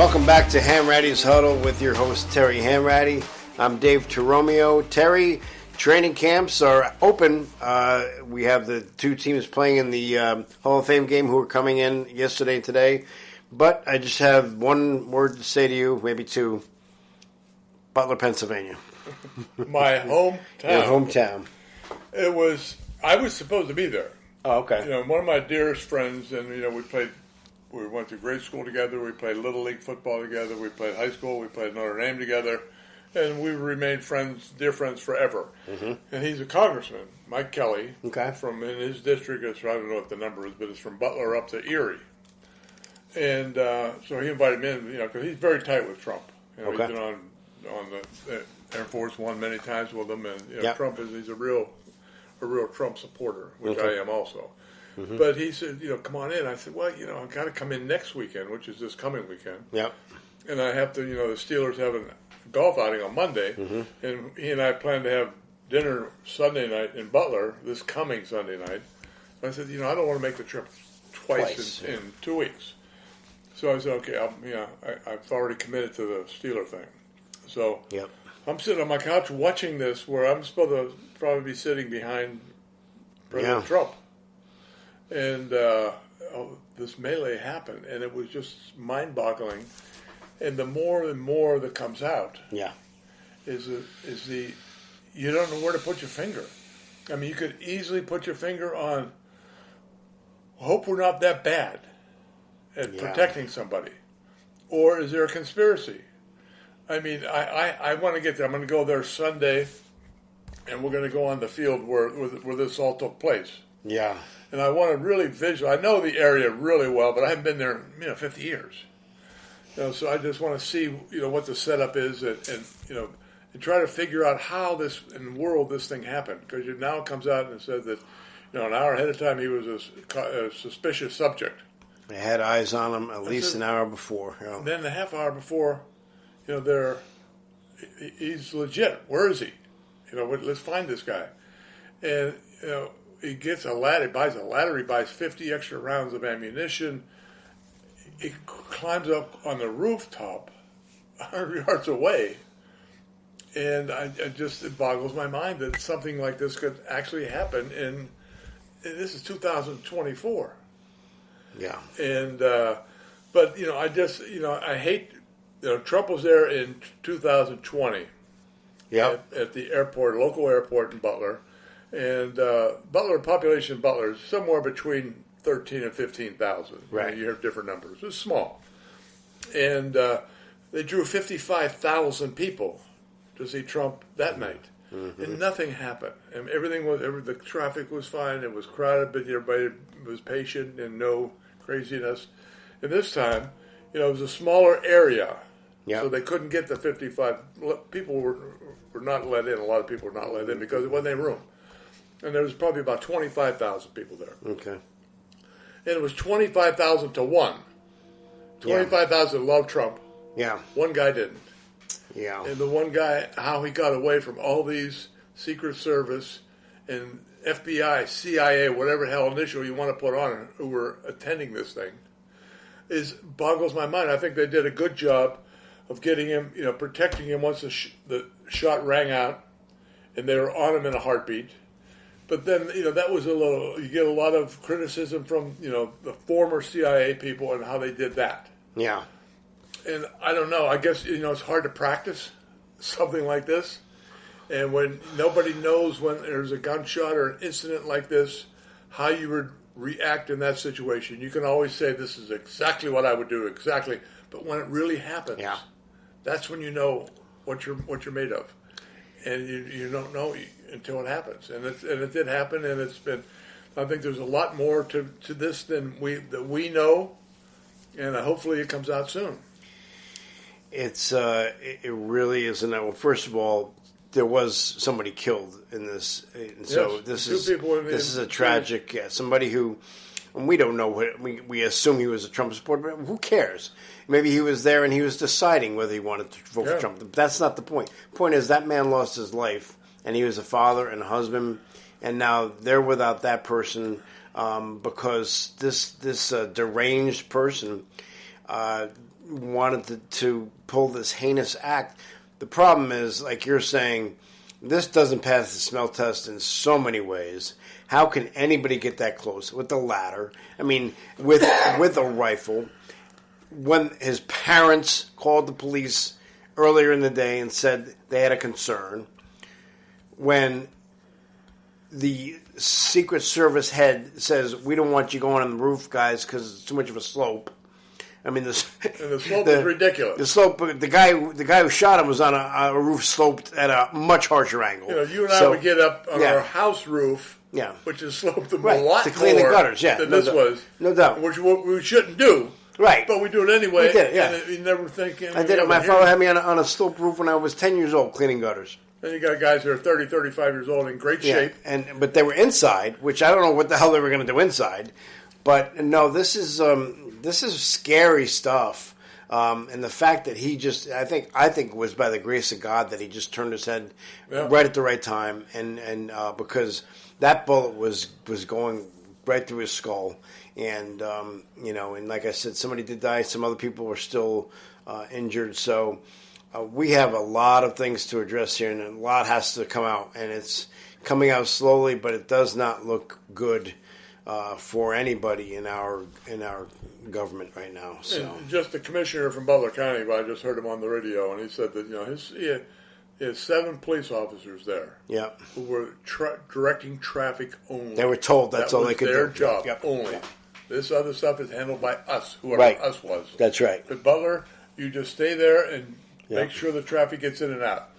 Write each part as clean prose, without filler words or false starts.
Welcome back to Hanrattys Huddle with your host, Terry Hanratty. I'm Dave Toromeo. Terry, training camps are open. We have the two teams playing in the Hall of Fame game who are coming in yesterday and today. But I just have one word to say to you, maybe two. Butler, Pennsylvania. My hometown. Your hometown. I was supposed to be there. Oh, okay. You know, one of my dearest friends, and we went to grade school together, we played Little League football together, we played high school, we played Notre Dame together, and we remained friends, dear friends forever. Mm-hmm. And he's a congressman, Mike Kelly, from in his district, I don't know what the number is, but it's from Butler up to Erie. And so he invited me in, because he's very tight with Trump. He's been on the Air Force One many times with him, and Trump he's a real Trump supporter, which I am also. Mm-hmm. But he said, come on in. I said, well, I've got to come in next weekend, which is this coming weekend. Yep. And I have to, the Steelers have a golf outing on Monday, and he and I plan to have dinner Sunday night in Butler, this coming Sunday night. So I said, I don't want to make the trip twice. In 2 weeks. So I said, okay, I've already committed to the Steeler thing. So I'm sitting on my couch watching this, where I'm supposed to probably be sitting behind President Trump. And this melee happened, and it was just mind-boggling. And the more and more that comes out, is you don't know where to put your finger. I mean, you could easily put your finger on, hope we're not that bad at protecting somebody, or is there a conspiracy? I mean, I want to get there. I'm going to go there Sunday, and we're going to go on the field where this all took place. Yeah. And I want to really visualize. I know the area really well, but I haven't been there, 50 years. So I just want to see, what the setup is, and try to figure out how this in the world this thing happened. Because now it comes out and it says that, an hour ahead of time he was a suspicious subject. They had eyes on him at least an hour before. And then a half hour before, he's legit. Where is he? Let's find this guy. And he gets a ladder. He buys a ladder. He buys 50 extra rounds of ammunition. He climbs up on the rooftop 100 yards away. And it boggles my mind that something like this could actually happen. And this is 2024. Yeah. And, but, I hate, Trump was there in 2020. Yeah. At the airport, local airport in Butler. And population in Butler is somewhere between 13 and 15,000. Right. You have different numbers. It's small. And they drew 55,000 people to see Trump that night. Mm-hmm. And nothing happened. And the traffic was fine. It was crowded, but everybody was patient and no craziness. And this time, it was a smaller area. Yep. So they couldn't get the 55. People were not let in. A lot of people were not let in because there wasn't any room. And there was probably about 25,000 people there. Okay. And it was 25,000 to 1. 25,000 loved Trump. Yeah. One guy didn't. Yeah. And the one guy, how he got away from all these Secret Service and FBI, CIA, whatever hell initial you want to put on it, who were attending this thing, boggles my mind. I think they did a good job of getting him, protecting him once the shot rang out, and they were on him in a heartbeat. But then, that was you get a lot of criticism from, the former CIA people and how they did that. Yeah. And I don't know, I guess, it's hard to practice something like this. And when nobody knows when there's a gunshot or an incident like this, how you would react in that situation. You can always say, this is exactly what I would do, exactly. But when it really happens, that's when you know what you're made of. And you don't know until it happens. And it did happen, and it's been, I think there's a lot more to this than we know, and hopefully it comes out soon. It really isn't. Well, first of all, there was somebody killed in this, and so this is a tragic. Somebody who, and we don't know what we assume he was a Trump supporter, but who cares? Maybe he was there and he was deciding whether he wanted to vote for Trump. That's not the point. The point is that man lost his life, and he was a father and a husband, and now they're without that person because this deranged person wanted to pull this heinous act. The problem is, like you're saying, this doesn't pass the smell test in so many ways. How can anybody get that close with a ladder? I mean, with a rifle. When his parents called the police earlier in the day and said they had a concern. When the Secret Service head says, we don't want you going on the roof, guys, because it's too much of a slope. I mean, the slope is ridiculous. The slope, the guy who shot him was on a roof sloped at a much harsher angle. You and I would get up on our house roof, which is sloped a lot to clean the gutters, than this was. No doubt. Which we shouldn't do. Right. But we do it anyway. We did it, yeah. And you never think. I did it. My father had me on a sloped roof when I was 10 years old cleaning gutters. And you got guys that are 30, 35 years old in great shape. But they were inside, which I don't know what the hell they were going to do inside. But no, this is scary stuff. And the fact that he just, I think it was by the grace of God that he just turned his head right at the right time. And because that bullet was going right through his skull. And, and like I said, somebody did die. Some other people were still injured. So we have a lot of things to address here, and a lot has to come out. And it's coming out slowly, but it does not look good for anybody in our government right now. So and just the commissioner from Butler County, I just heard him on the radio, and he said that he had 7 police officers there. Yeah, who were directing traffic only. They were told that's all they could do. Their job only. Yep. This other stuff is handled by us, whoever us was. That's right. But Butler, you just stay there and make sure the traffic gets in and out.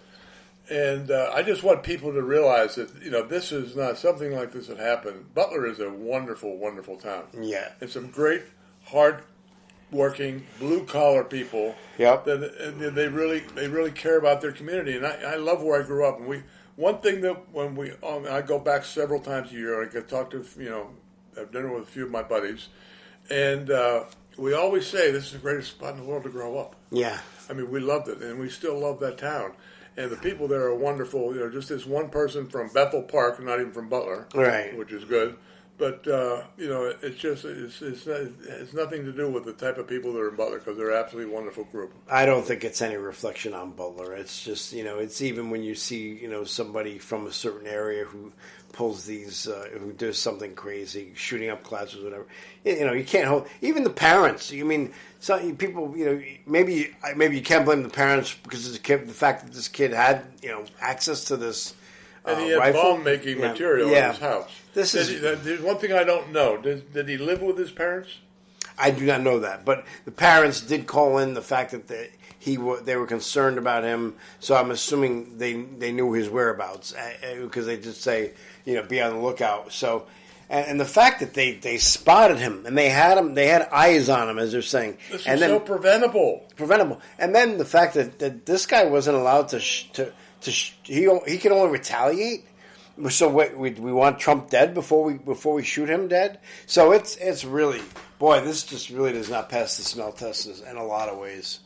And I just want people to realize that, this is not something like this that happened. Butler is a wonderful, wonderful town. Yeah. And some great, hard-working, blue-collar people. Yep. And they really care about their community. And I love where I grew up. And one thing that I go back several times a year, I get talk to, have dinner with a few of my buddies. And we always say this is the greatest spot in the world to grow up. Yeah. I mean, we loved it, and we still love that town. And the people there are wonderful. Just this one person from Bethel Park, not even from Butler, right? Which is good. But it's just it's nothing to do with the type of people that are in Butler, because they're an absolutely wonderful group. I don't think it's any reflection on Butler. It's just it's even when you see somebody from a certain area who pulls these who does something crazy, shooting up classes, whatever. You can't hold even the parents. I mean, some people. Maybe you can't blame the parents because the fact that this kid had access to this. And he had bomb-making material in his house. There's one thing I don't know. Did he live with his parents? I do not know that. But the parents did call in the fact that they were concerned about him. So I'm assuming they knew his whereabouts because they did say, be on the lookout. So, and the fact that they spotted him and they had eyes on him, as they're saying. This is so preventable. And then the fact that this guy wasn't allowed he can only retaliate. So we want Trump dead before we shoot him dead. So it's really, boy, this just really does not pass the smell test in a lot of ways.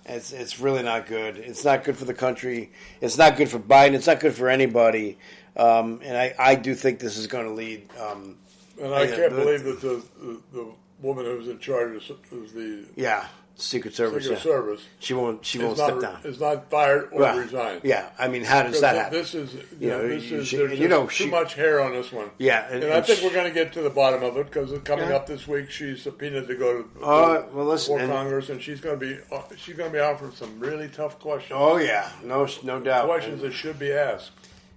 It's really not good. It's not good for the country. It's not good for Biden. It's not good for anybody. And I do think this is going to lead. And I can't believe that the woman who was in charge of the Secret Service. She won't step down. Is not fired or resigned. Yeah, I mean, how does that happen? This is there's too much hair on this one. Yeah, and I think we're going to get to the bottom of it because coming up this week, she's subpoenaed to go before Congress, and she's going to be offering some really tough questions. Oh yeah, no doubt. Questions that should be asked.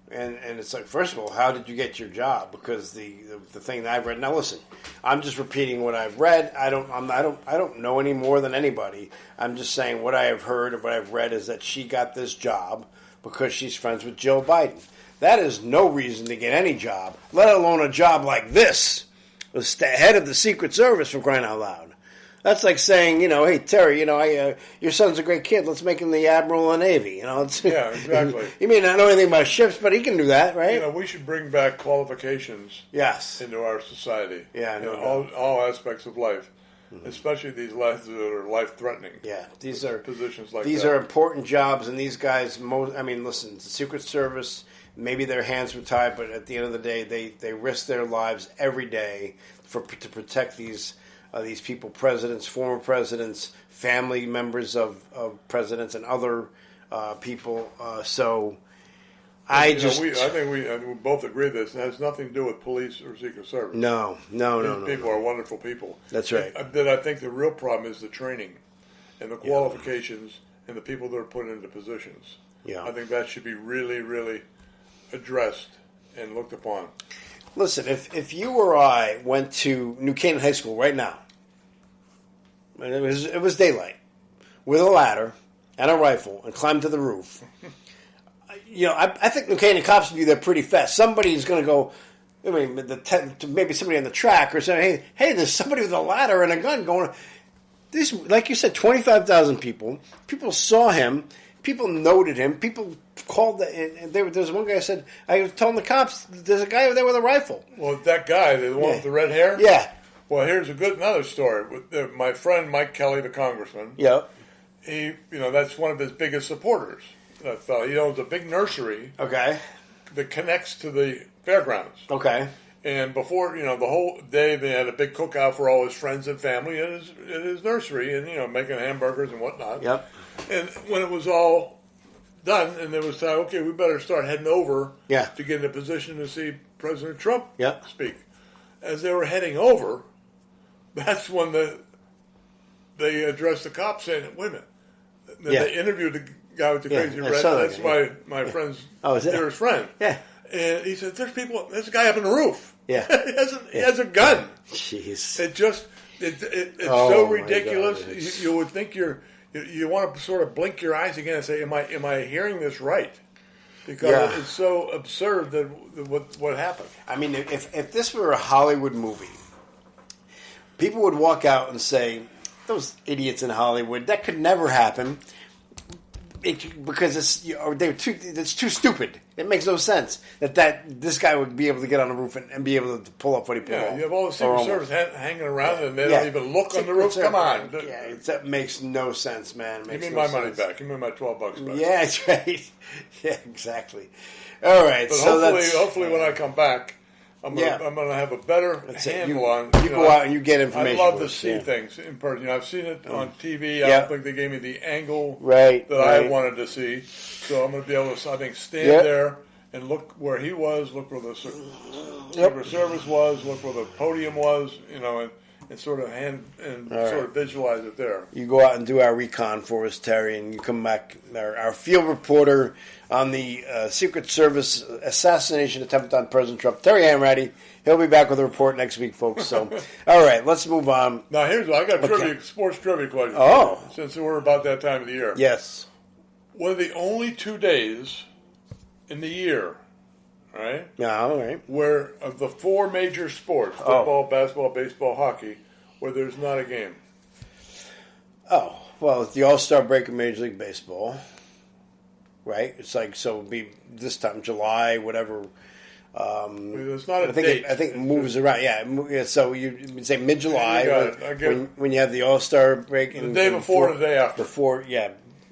And it's like, first of all, how did you get your job? Because the thing that I've read. Now listen, I'm just repeating what I've read. I don't know any more than anybody. I'm just saying what I have heard or what I've read is that she got this job because she's friends with Joe Biden. That is no reason to get any job, let alone a job like this, as the head of the Secret Service, for crying out loud. That's like saying, hey, Terry, your son's a great kid. Let's make him the Admiral of the Navy. Yeah, exactly. He may not know anything about ships, but he can do that, right? We should bring back qualifications into our society. Yeah, all aspects of life, especially these lives that are life-threatening. Yeah, these are positions like these that. are important jobs, and these guys, listen, the Secret Service, maybe their hands were tied, but at the end of the day, they risk their lives every day to protect these these people, presidents, former presidents, family members of presidents, and other people. I think we both agree this. It has nothing to do with police or Secret Service. No. These people are wonderful people. That's right. But I think the real problem is the training and the qualifications and the people that are put into positions. Yeah. I think that should be really, really addressed and looked upon. Listen, if you or I went to New Canaan High School right now, and it was daylight, with a ladder and a rifle, and climbed to the roof, I think New Canaan cops would be there pretty fast. Somebody's going to go. I mean, maybe somebody on the track or saying, "Hey, there's somebody with a ladder and a gun going." This, like you said, 25,000 people. People saw him. People noted him. People called. There's one guy who said, "I was telling the cops, there's a guy over there with a rifle." Well, that guy, the one with the red hair. Yeah. Well, here's another story. My friend Mike Kelly, the congressman. Yep. He, that's one of his biggest supporters. That fellow. He owns a big nursery. Okay. That connects to the fairgrounds. Okay. And before, the whole day they had a big cookout for all his friends and family at his nursery, and making hamburgers and whatnot. Yep. And when it was all done, and there was time, okay, we better start heading over to get in a position to see President Trump speak. As they were heading over, that's when they addressed the cops saying, "Wait a minute." Then they interviewed the guy with the crazy red. That's my friend's dearest friend. Yeah. And he said, there's a guy up on the roof. Yeah. he has a gun. Jeez. It's so ridiculous. God, you would think you want to sort of blink your eyes again and say, am I hearing this right? Because it's so absurd that what happened. I mean, if this were a Hollywood movie, people would walk out and say, those idiots in Hollywood, that could never happen. Because it's too stupid. It makes no sense that this guy would be able to get on the roof and be able to pull up what he pulled off. You have all the Secret Service hanging around and they don't even look on the roof. Come on. Yeah, that makes no sense, man. Give me my money back. Give me my $12 back. Yeah, that's right. Yeah, exactly. All right. But hopefully when I come back, I'm gonna have a better handle on. You go out and you get information. I love to see things in person. I've seen it on TV. I don't think they gave me the angle that I wanted to see. So I'm going to be able to, I think, stand there and look where he was, look where the Secret Service was, look where the podium was, and sort of sort of visualize it there. You go out and do our recon for us, Terry, and you come back. Our field reporter on the Secret Service assassination attempt on President Trump, Terry Hanratty. He'll be back with a report next week, folks. So, all right, let's move on. Now, I got sports trivia questions. Oh. Since we're about that time of the year. Yes. One of the only 2 days in the year, right? Yeah, all right. Where of the 4 major sports, football, basketball, baseball, hockey, where there's not a game. Oh, well, it's the All-Star break in Major League Baseball, right? It's like, so it would be this time, July, whatever. It's not a date. I think it moves around. Yeah, so you say mid-July when you have the All-Star break. The day before and the day after.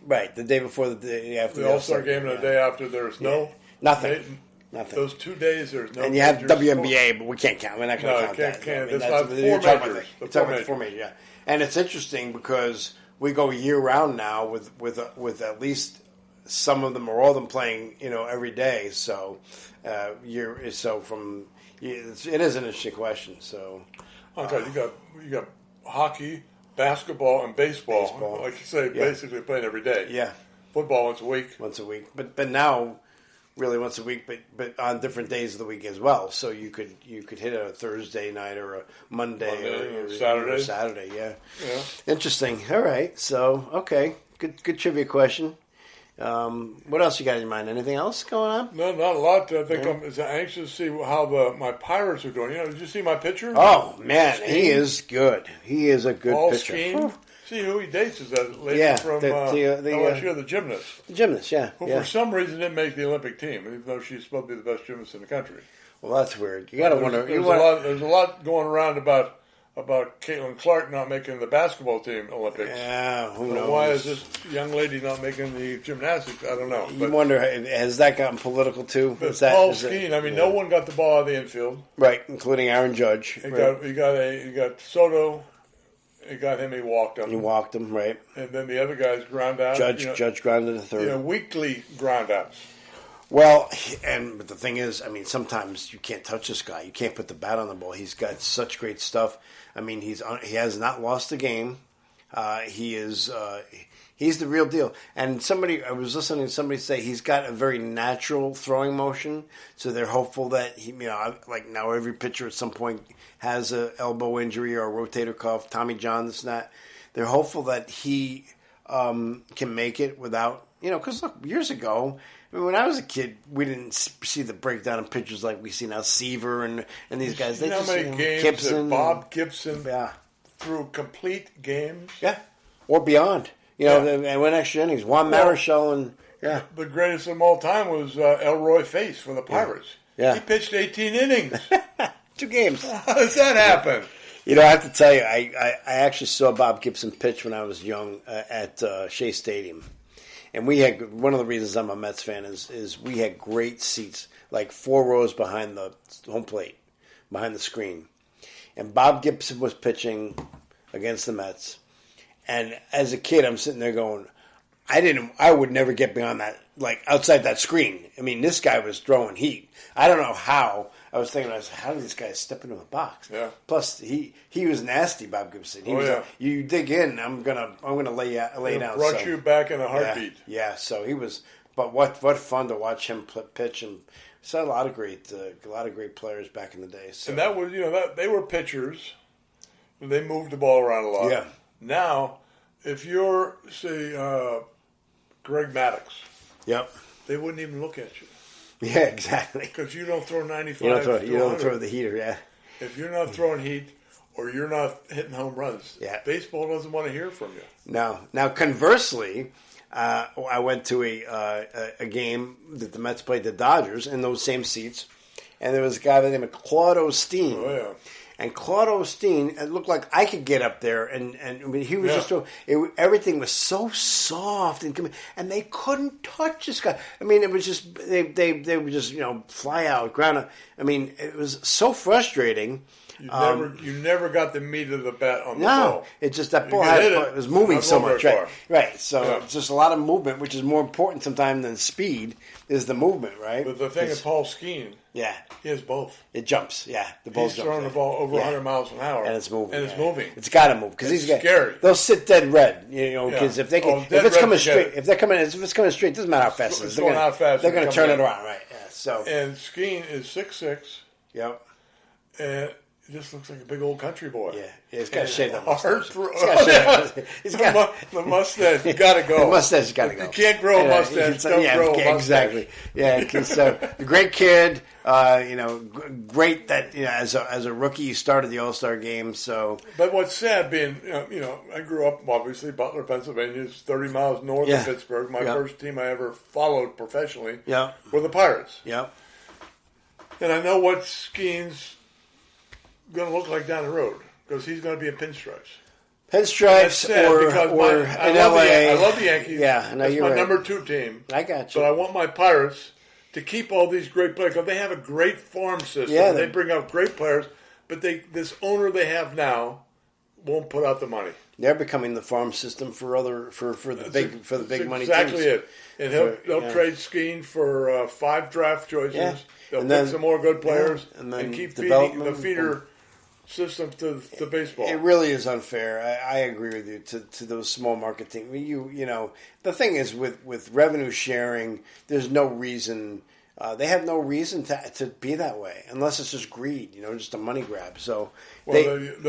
Right, the day before the day after. The All-Star game and the day after, there's nothing. Those 2 days, there's no. And you have WNBA, but we can't count. We're not going to count that. Can't. That's not 4 majors. We're talking about the 4 majors, yeah. And it's interesting because we go year-round now with at least some of them or all of them playing, every day. So it is an interesting question. So, okay, you got hockey, basketball, and baseball. Like you say, basically playing every day. Yeah, football once a week. But now, really once a week, but on different days of the week as well. So you could hit a Thursday night or a Monday or Saturday. Yeah. Interesting. All right. So okay, good trivia question. What else you got in your mind? Anything else going on? No, not a lot. I think I'm anxious to see how my Pirates are doing. Did you see my pitcher? Oh man, he is good. He is a good pitcher. See who he dates is that lady from LSU, the gymnast. The gymnast, who for some reason didn't make the Olympic team, even though she's supposed to be the best gymnast in the country. Well, that's weird. You got to wonder. There's a lot going around about Caitlin Clark not making the basketball team Olympics. Yeah, who knows? Why is this young lady not making the gymnastics? I don't know. You wonder, has that gotten political too? Paul Skeen, no one got the ball out of the infield. Right, including Aaron Judge. You got Soto He got him. He walked him. He walked him, right? And then the other guys ground out. Judge grounded the third. Weekly ground outs. Well, but the thing is, I mean, sometimes you can't touch this guy. You can't put the bat on the ball. He's got such great stuff. I mean, he has not lost a game. He's the real deal. And I was listening to somebody say he's got a very natural throwing motion. So they're hopeful that like now every pitcher at some point has an elbow injury or a rotator cuff, Tommy John, this and that. They're hopeful that he can make it without, because look, years ago, I mean, when I was a kid, we didn't see the breakdown of pitchers like we see now, Seaver and these guys. They how many games Gibson, that Bob Gibson threw complete games? Yeah, or beyond. And went extra innings. Juan Marichal The greatest of them all time was Elroy Face for the Pirates. Yeah. He pitched 18 innings. 2 games. How does that happen? I have to tell you, I actually saw Bob Gibson pitch when I was young at Shea Stadium. And we had, one of the reasons I'm a Mets fan is we had great seats, like 4 rows behind the home plate, behind the screen. And Bob Gibson was pitching against the Mets. And as a kid, I'm sitting there going, I would never get beyond that, like outside that screen. I mean, this guy was throwing heat. I don't know how. I was thinking, how did this guy step into the box? Yeah. Plus, he was nasty, Bob Gibson. He was yeah. You dig in, I'm gonna lay down. Brought you back in a heartbeat. Yeah. So he was. But what fun to watch him pitch, and saw a lot of great players back in the day. So. And that was they were pitchers. They moved the ball around a lot. Yeah. Now, if you're say Greg Maddux, yep, they wouldn't even look at you. Yeah, exactly. Because you don't throw 95. You don't throw the heater. Yeah. If you're not throwing heat or you're not hitting home runs, baseball doesn't want to hear from you. No. Now, conversely, I went to a game that the Mets played the Dodgers in those same seats, and there was a guy by the name of Claude Osteen. Oh yeah. And Claude Osteen, it looked like I could get up there, and I mean, he was just everything was so soft and they couldn't touch this guy. I mean, it was just they would just fly out, ground out. I mean, it was so frustrating. You never got the meat of the bat on the ball. No, it just that ball it was moving so much, right? Right. So it's just a lot of movement, which is more important sometimes than speed. Is the movement, right? But the thing is, Paul Skeen, he has both. It jumps, the ball jumps. He's throwing the ball over 100 miles an hour, and it's moving. It's got to move because he's scary. They'll sit dead red, because if they can, if it's coming straight, if it's coming straight, doesn't matter how fast it is. They're going to turn it around, right? Yeah. So and Skeen is 6'6". Yep. And he just looks like a big old country boy. Yeah, he's got to shave that mustache. He's got the mustache. You got to go. The mustache got to go. You can't grow a mustache. Don't grow a mustache. Exactly. Yeah. So a great kid. Great that as a rookie he started the All-Star game. So, but what's sad being I grew up obviously Butler, Pennsylvania, is 30 miles north of Pittsburgh. My first team I ever followed professionally were the Pirates. Yeah. And I know what Skeen's going to look like down the road because he's going to be in pinstripes. Pinstripes or in LA. I love the Yankees. Yeah, I know that's you're my right. number 2 team. I got you. But I want my Pirates to keep all these great players because they have a great farm system. Yeah, they bring out great players, but this owner they have now won't put out the money. They're becoming the farm system for the big money. Exactly teams. It. And they'll trade Skeen for 5 draft choices. Yeah. They'll pick some more good players and keep feeding the feeder system to baseball. It really is unfair. I agree with you to those small market teams. The thing is with revenue sharing, there's no reason. They have no reason to be that way unless it's just greed, just a money grab. So he's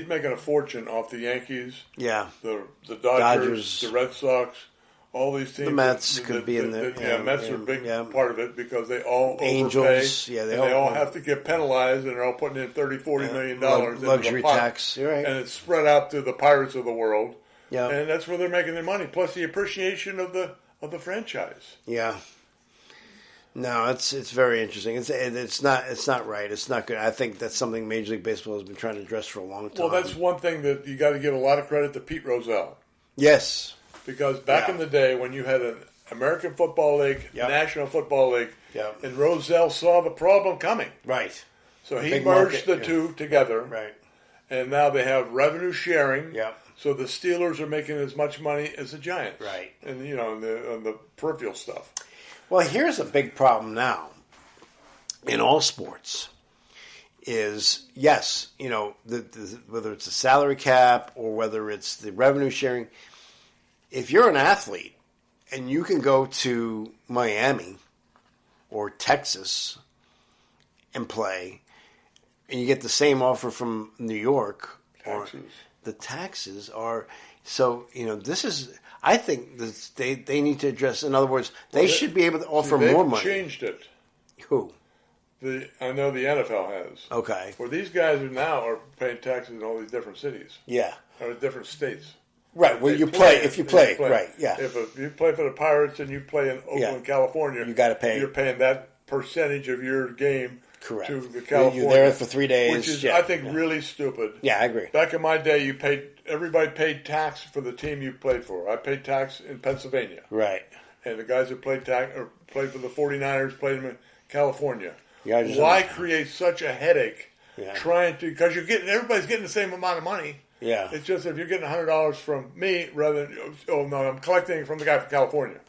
making a fortune off the Yankees. Yeah, the Dodgers, the Red Sox. All these teams, the Mets could be in there. Mets are a big part of it because they all Angels, overpay. They all have to get penalized, and they're all putting in $30-40 million luxury tax. You're right. And it's spread out to the Pirates of the world. Yeah, and that's where they're making their money. Plus the appreciation of the franchise. Yeah. No, it's very interesting. It's not right. It's not good. I think that's something Major League Baseball has been trying to address for a long time. Well, that's one thing that you got to give a lot of credit to Pete Rozelle. Yes. Because back in the day when you had an American Football League, National Football League, and Rozelle saw the problem coming. Right. So he merged the two together. Right. and now they have revenue sharing. Yep. So the Steelers are making as much money as the Giants. Right. And, on the peripheral stuff. Well, here's a big problem now in all sports is, yes, whether it's the salary cap or whether it's the revenue sharing, if you're an athlete and you can go to Miami or Texas and play, and you get the same offer from New York, the taxes are so. This is. I think they need to address. In other words, they should be able to offer more money. They've changed it. Who? I know the NFL has. Okay. Where these guys are paying taxes in all these different cities. Yeah. Or different states. Right. Well, if you play, right? Yeah. If you play for the Pirates and you play in Oakland, California, you got to pay. You're paying that percentage of your game. Correct. To the California. You're there for 3 days, which is, I think, really stupid. Yeah, I agree. Back in my day, everybody paid tax for the team you played for. I paid tax in Pennsylvania. Right. And the guys that played for the 49ers played them in California. Yeah, why create such a headache trying to, because everybody's getting the same amount of money. Yeah. It's just if you're getting $100 from me rather than, I'm collecting from the guy from California.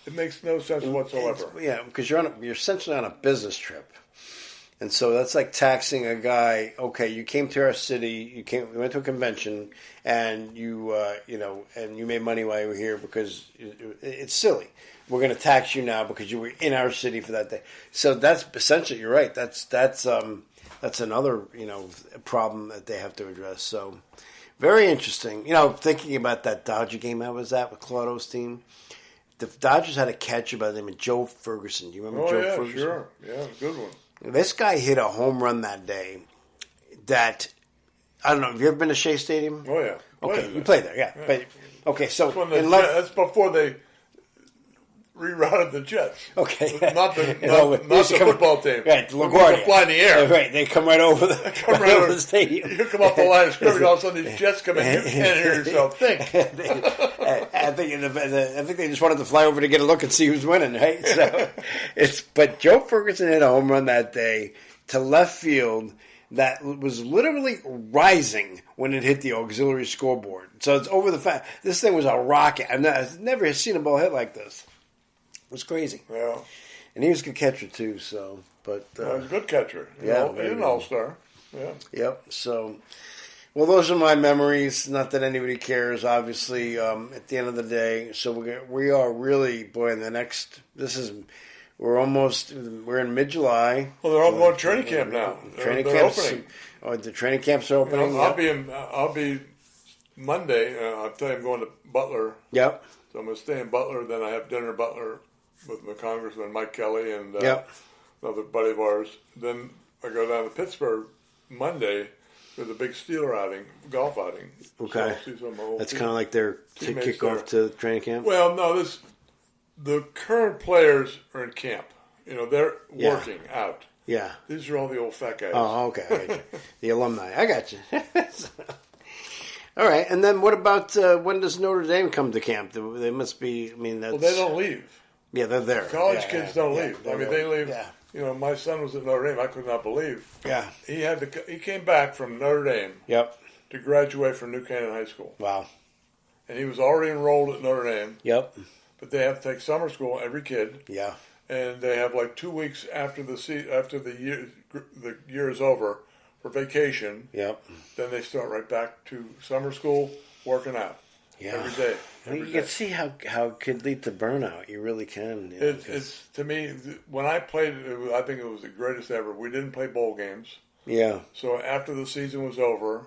It makes no sense whatsoever. Because you're essentially on a business trip. And so that's like taxing a guy. Okay, you came to our city, you went to a convention, and you made money while you were here because it's silly. We're going to tax you now because you were in our city for that day. So that's essentially, you're right. That's another problem that they have to address. So very interesting. Thinking about that Dodger game I was at with Claudo's team. The Dodgers had a catcher by the name of Joe Ferguson. Do you remember Joe Ferguson? Sure. Yeah, good one. This guy hit a home run that day that, I don't know, have you ever been to Shea Stadium? Oh, yeah. Okay, you played there, yeah. But, okay, so... That's before they rerouted the Jets. Okay. Not the football team. Right, LaGuardia. They fly in the air. Right, they come right over the stadium. You come off the line of scrimmage, all of a sudden these Jets come in, you can't hear yourself think. I think they just wanted to fly over to get a look and see who's winning, right? So but Joe Ferguson hit a home run that day to left field that was literally rising when it hit the auxiliary scoreboard. So it's over the fact this thing was a rocket. I've never seen a ball hit like this. It was crazy. Yeah. And he was a good catcher too. So, but he was a good catcher. He's an all-star. Yeah. Yep. So. Well, those are my memories. Not that anybody cares, obviously. At the end of the day, so we are really, boy. In the next, we're in mid-July. Well, they're all going to training camp now. Training camps. The training camps are opening. I'll be Monday. I'll tell you, I'm going to Butler. Yep. So I'm going to stay in Butler. Then I have dinner in Butler with my congressman Mike Kelly and another buddy of ours. Then I go down to Pittsburgh Monday. With a big Steeler golf outing. Okay. So that's kind of like their kickoff to training camp? Well, no, the current players are in camp. They're working out. Yeah. These are all the old fat guys. Oh, okay. The alumni. I got you. All right. And then what about when does Notre Dame come to camp? They must be, that's... Well, they don't leave. Yeah, they're there. College kids don't leave. They leave. Yeah. My son was at Notre Dame. I could not believe. Yeah. He came back from Notre Dame. Yep. To graduate from New Canaan High School. Wow. And he was already enrolled at Notre Dame. Yep. But they have to take summer school, every kid. Yeah. And they have like 2 weeks after the year is over for vacation. Yep. Then they start right back to summer school, working out. Yeah. Every day. You can see how it could lead to burnout. You really can. It's to me, when I played, I think it was the greatest ever. We didn't play bowl games. Yeah. So after the season was over,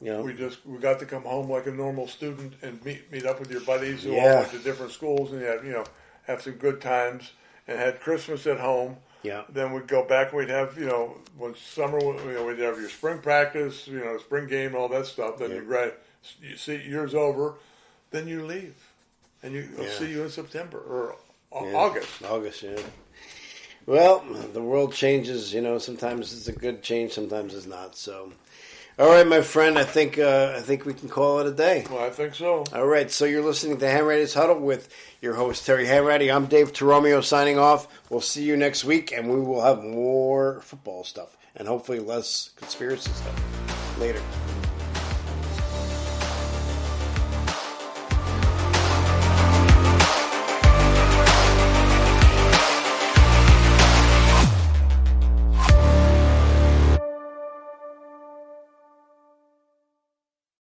we got to come home like a normal student and meet up with your buddies who all went to different schools, and you have some good times, and had Christmas at home. Yeah. Then we'd go back. We'd have when summer, we'd have your spring practice, spring game, all that stuff. Then you see year's over, then you leave, and I'll see you in September or August. August, yeah. Well, the world changes. Sometimes it's a good change, sometimes it's not. So, all right, my friend, I think we can call it a day. Well, I think so. All right, so you're listening to Hanrattys Huddle with your host Terry Hanratty. I'm Dave Toromeo signing off. We'll see you next week, and we will have more football stuff and hopefully less conspiracy stuff. Later.